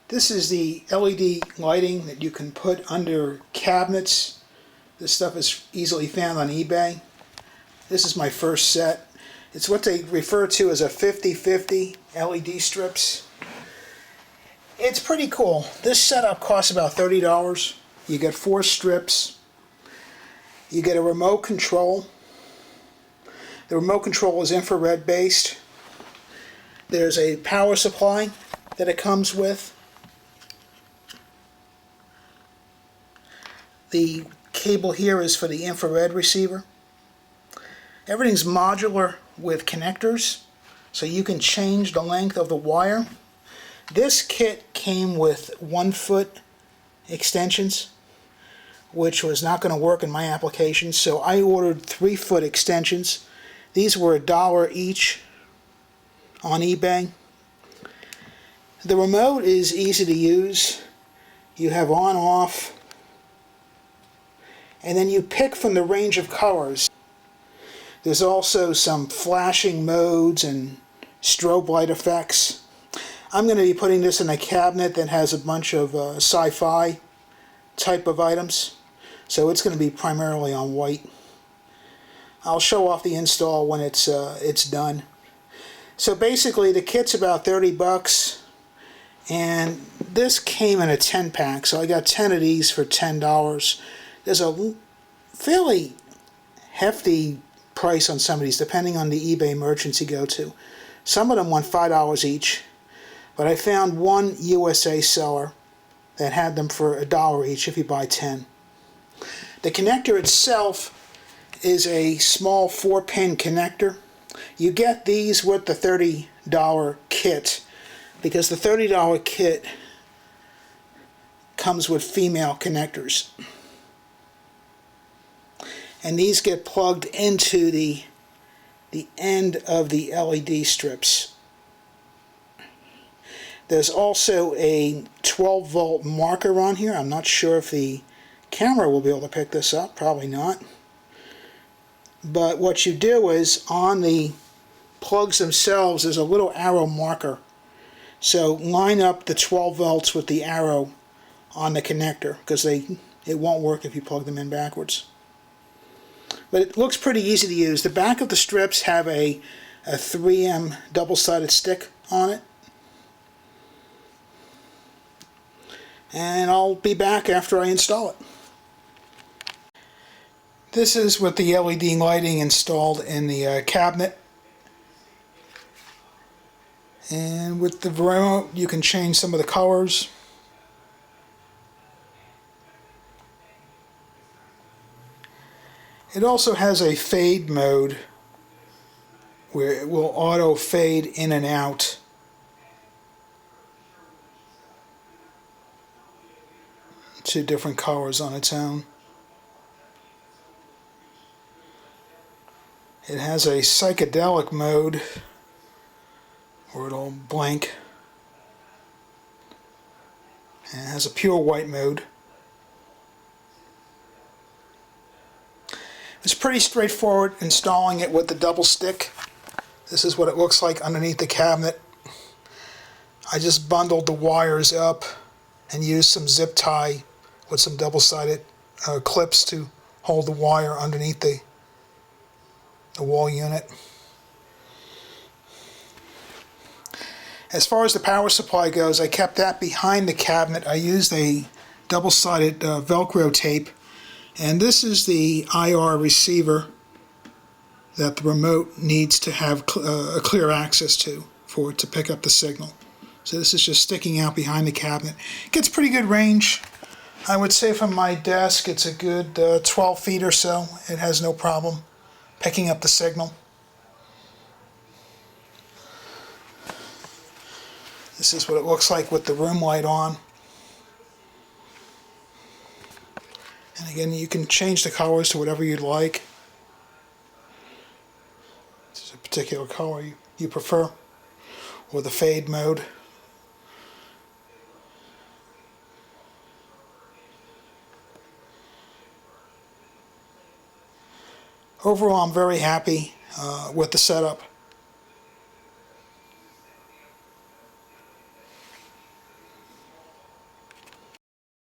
This is the LED lighting that you can put under cabinets. This stuff is easily found on eBay. This is my first set. It's what they refer to as a 50-50 LED strips. It's pretty cool. This setup costs about $30. You get 4 strips. You get a remote control. The remote control is infrared based. There's a power supply that it comes with. The cable here is for the infrared receiver. Everything's modular with connectors, so you can change the length of the wire. This kit came with 1-foot extensions, which was not going to work in my application, so I ordered 3-foot extensions. These were $1 each on eBay. The remote is easy to use. You have on, off, and then you pick from the range of colors. There's also some flashing modes and strobe light effects. I'm going to be putting this in a cabinet that has a bunch of Sci-Fi type of items, so it's going to be primarily on white. I'll show off the install when it's done. So basically the kit's about 30 bucks, and this came in a 10-pack, so I got 10 of these for $10. There's a fairly hefty price on some of these, depending on the eBay merchants you go to. Some of them want $5 each, but I found one USA seller that had them for $1 each if you buy 10. The connector itself is a small 4-pin connector. You get these with the $30 kit, because the $30 kit comes with female connectors. And these get plugged into the end of the LED strips. There's also a 12-volt marker on here. I'm not sure if the camera will be able to pick this up, probably not. But what you do is, on the plugs themselves, there's a little arrow marker. So line up the 12 volts with the arrow on the connector, because it won't work if you plug them in backwards. But it looks pretty easy to use. The back of the strips have a 3M double-sided stick on it. And I'll be back after I install it. This is with the LED lighting installed in the cabinet. And with the remote you can change some of the colors. It also has a fade mode where it will auto fade in and out. To different colors on its own. It has a psychedelic mode where it'll blink. And it has a pure white mode. It's pretty straightforward installing it with the double stick. This is what it looks like underneath the cabinet. I just bundled the wires up and used some zip tie with some double-sided clips to hold the wire underneath the wall unit. As far as the power supply goes, I kept that behind the cabinet. I used a double-sided Velcro tape, and this is the IR receiver that the remote needs to have a clear access to for it to pick up the signal. So this is just sticking out behind the cabinet. It gets pretty good range. I would say from my desk it's a good 12 feet or so. It has no problem picking up the signal. This is what it looks like with the room light on. And again, you can change the colors to whatever you'd like. This is a particular color you prefer, or the fade mode. Overall, I'm very happy with the setup.